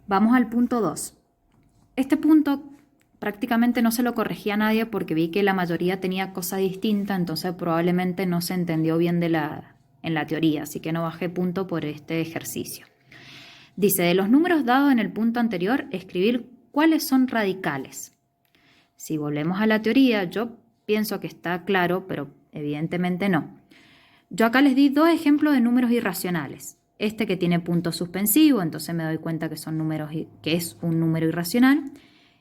Vamos al punto 2. Este punto prácticamente no se lo corregí a nadie porque vi que la mayoría tenía cosa distinta, entonces probablemente no se entendió bien en la teoría, así que no bajé punto por este ejercicio. Dice, de los números dados en el punto anterior, escribir cuáles son radicales. Si volvemos a la teoría, yo pienso que está claro, pero evidentemente no. Yo acá les di dos ejemplos de números irracionales. Este que tiene punto suspensivo, entonces me doy cuenta que es un número irracional.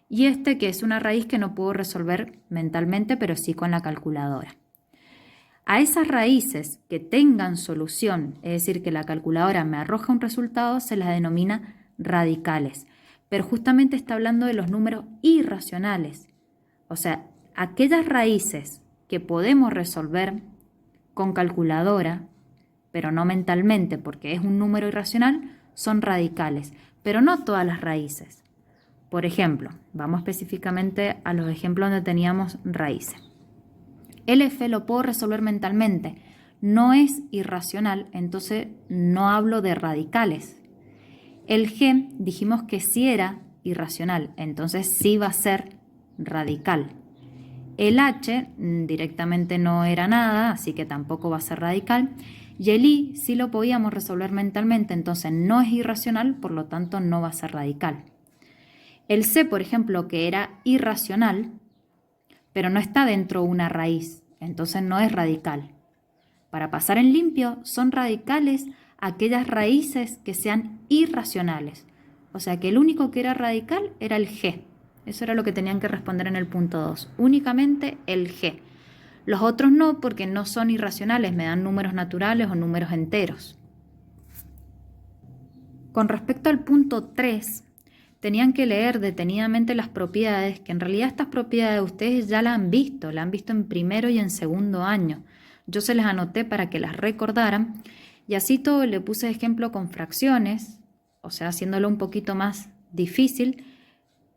Y este que es una raíz que no puedo resolver mentalmente, pero sí con la calculadora. A esas raíces que tengan solución, es decir, que la calculadora me arroja un resultado, se las denomina radicales. Pero justamente está hablando de los números irracionales. O sea, aquellas raíces que podemos resolver con calculadora, pero no mentalmente porque es un número irracional, son radicales, pero no todas las raíces. Por ejemplo, vamos específicamente a los ejemplos donde teníamos raíces. El F lo puedo resolver mentalmente, no es irracional, entonces no hablo de radicales. El G dijimos que sí era irracional, entonces sí va a ser radical. El H directamente no era nada, así que tampoco va a ser radical. Y el I sí lo podíamos resolver mentalmente, entonces no es irracional, por lo tanto no va a ser radical. El C, por ejemplo, que era irracional, pero no está dentro de una raíz, entonces no es radical. Para pasar en limpio, son radicales aquellas raíces que sean irracionales. O sea que el único que era radical era el G. Eso era lo que tenían que responder en el punto 2. Únicamente el G. Los otros no, porque no son irracionales, me dan números naturales o números enteros. Con respecto al punto 3, tenían que leer detenidamente las propiedades, que en realidad estas propiedades ustedes ya las han visto en primero y en segundo año. Yo se las anoté para que las recordaran y así todo le puse ejemplo con fracciones, o sea, haciéndolo un poquito más difícil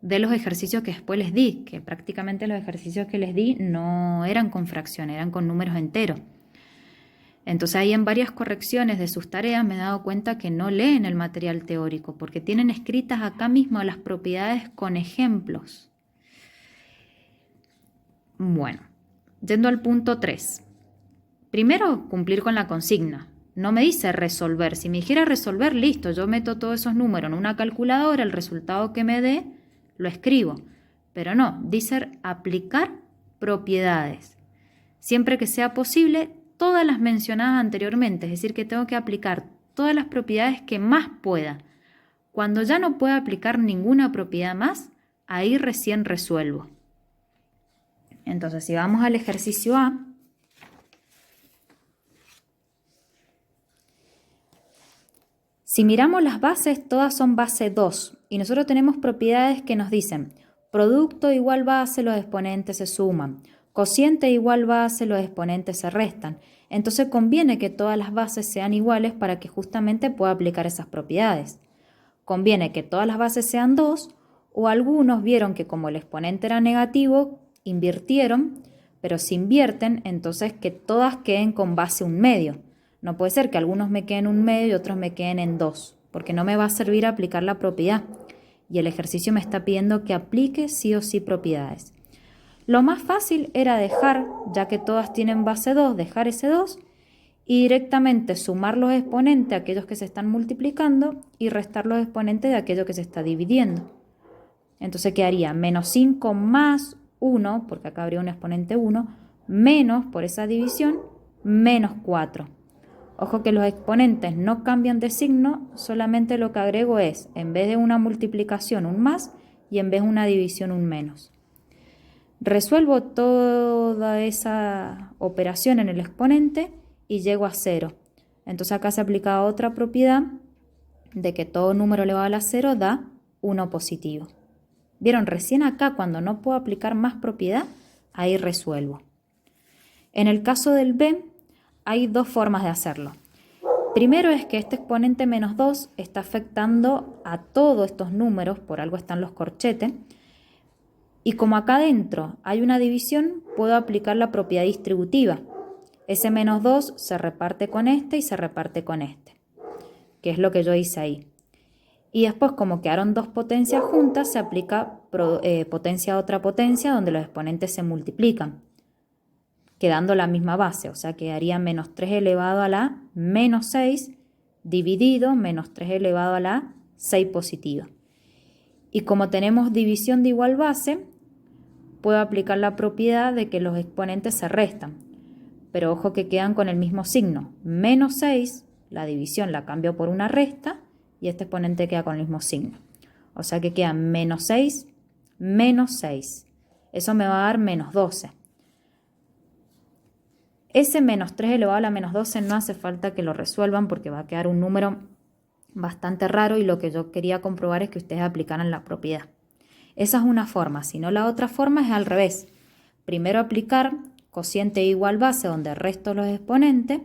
de los ejercicios que después les di, que prácticamente los ejercicios que les di no eran con fracciones, eran con números enteros. Entonces ahí en varias correcciones de sus tareas me he dado cuenta que no leen el material teórico porque tienen escritas acá mismo las propiedades con ejemplos. Bueno, yendo al punto 3. Primero, cumplir con la consigna. No me dice resolver. Si me dijera resolver, listo, yo meto todos esos números en una calculadora, el resultado que me dé, lo escribo. Pero no, dice aplicar propiedades. Siempre que sea posible, todas las mencionadas anteriormente, es decir, que tengo que aplicar todas las propiedades que más pueda. Cuando ya no pueda aplicar ninguna propiedad más, ahí recién resuelvo. Entonces, si vamos al ejercicio A, si miramos las bases, todas son base 2 y nosotros tenemos propiedades que nos dicen producto igual base, los exponentes se suman, cociente igual base, los exponentes se restan. Entonces conviene que todas las bases sean iguales para que justamente pueda aplicar esas propiedades. Conviene que todas las bases sean 2 o algunos vieron que como el exponente era negativo, invirtieron, pero si invierten, entonces que todas queden con base 1/2. No puede ser que algunos me queden 1/2 y otros me queden en 2, porque no me va a servir aplicar la propiedad. Y el ejercicio me está pidiendo que aplique sí o sí propiedades. Lo más fácil era dejar, ya que todas tienen base 2, dejar ese 2 y directamente sumar los exponentes de aquellos que se están multiplicando y restar los exponentes de aquello que se está dividiendo. Entonces quedaría menos 5 más 1, porque acá habría un exponente 1, menos, por esa división, menos 4. Ojo que los exponentes no cambian de signo, solamente lo que agrego es, en vez de una multiplicación, un más, y en vez de una división, un menos. Resuelvo toda esa operación en el exponente y llego a 0. Entonces acá se aplica otra propiedad de que todo número elevado a 0 da 1 positivo. ¿Vieron? Recién acá, cuando no puedo aplicar más propiedad, ahí resuelvo. En el caso del B, hay dos formas de hacerlo. Primero es que este exponente menos 2 está afectando a todos estos números, por algo están los corchetes, y como acá adentro hay una división, puedo aplicar la propiedad distributiva. Ese menos 2 se reparte con este y se reparte con este, que es lo que yo hice ahí. Y después, como quedaron dos potencias juntas, se aplica potencia a otra potencia, donde los exponentes se multiplican, quedando la misma base. O sea, quedaría menos 3 elevado a la menos 6 dividido menos 3 elevado a la 6 positiva. Y como tenemos división de igual base, puedo aplicar la propiedad de que los exponentes se restan. Pero ojo que quedan con el mismo signo. Menos 6, la división la cambio por una resta, y este exponente queda con el mismo signo. O sea que queda menos 6, menos 6. Eso me va a dar menos 12. Ese menos 3 elevado a la menos 12 no hace falta que lo resuelvan porque va a quedar un número bastante raro, y lo que yo quería comprobar es que ustedes aplicaran la propiedad. Esa es una forma, si no la otra forma es al revés. Primero aplicar cociente igual base, donde resto los exponentes,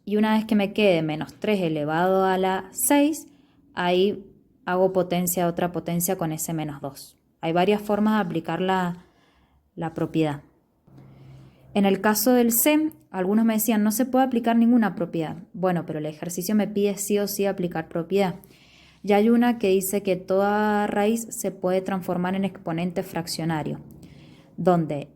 y una vez que me quede menos 3 elevado a la 6, ahí hago potencia a otra potencia con ese menos 2. Hay varias formas de aplicar la propiedad. En el caso del C, algunos me decían, no se puede aplicar ninguna propiedad. Bueno, pero el ejercicio me pide sí o sí aplicar propiedad. Ya hay una que dice que toda raíz se puede transformar en exponente fraccionario, donde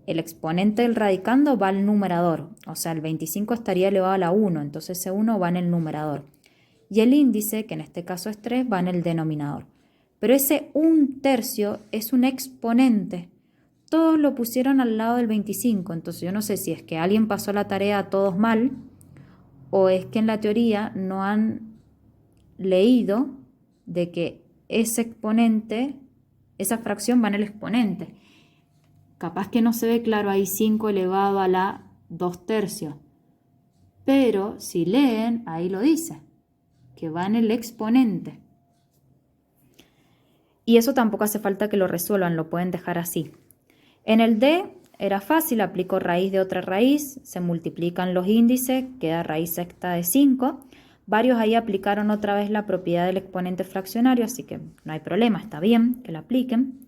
el exponente del radicando va al numerador. O sea, el 25 estaría elevado a la 1, entonces ese 1 va en el numerador. Y el índice, que en este caso es 3, va en el denominador. Pero ese 1/3 es un exponente. Todos lo pusieron al lado del 25, entonces yo no sé si es que alguien pasó la tarea a todos mal, o es que en la teoría no han leído de que ese exponente, esa fracción va en el exponente. Capaz que no se ve claro ahí 5 elevado a la 2/3, pero si leen, ahí lo dice, que va en el exponente. Y eso tampoco hace falta que lo resuelvan, lo pueden dejar así. En el D era fácil, aplico raíz de otra raíz, se multiplican los índices, queda raíz sexta de 5. Varios ahí aplicaron otra vez la propiedad del exponente fraccionario, así que no hay problema, está bien que la apliquen.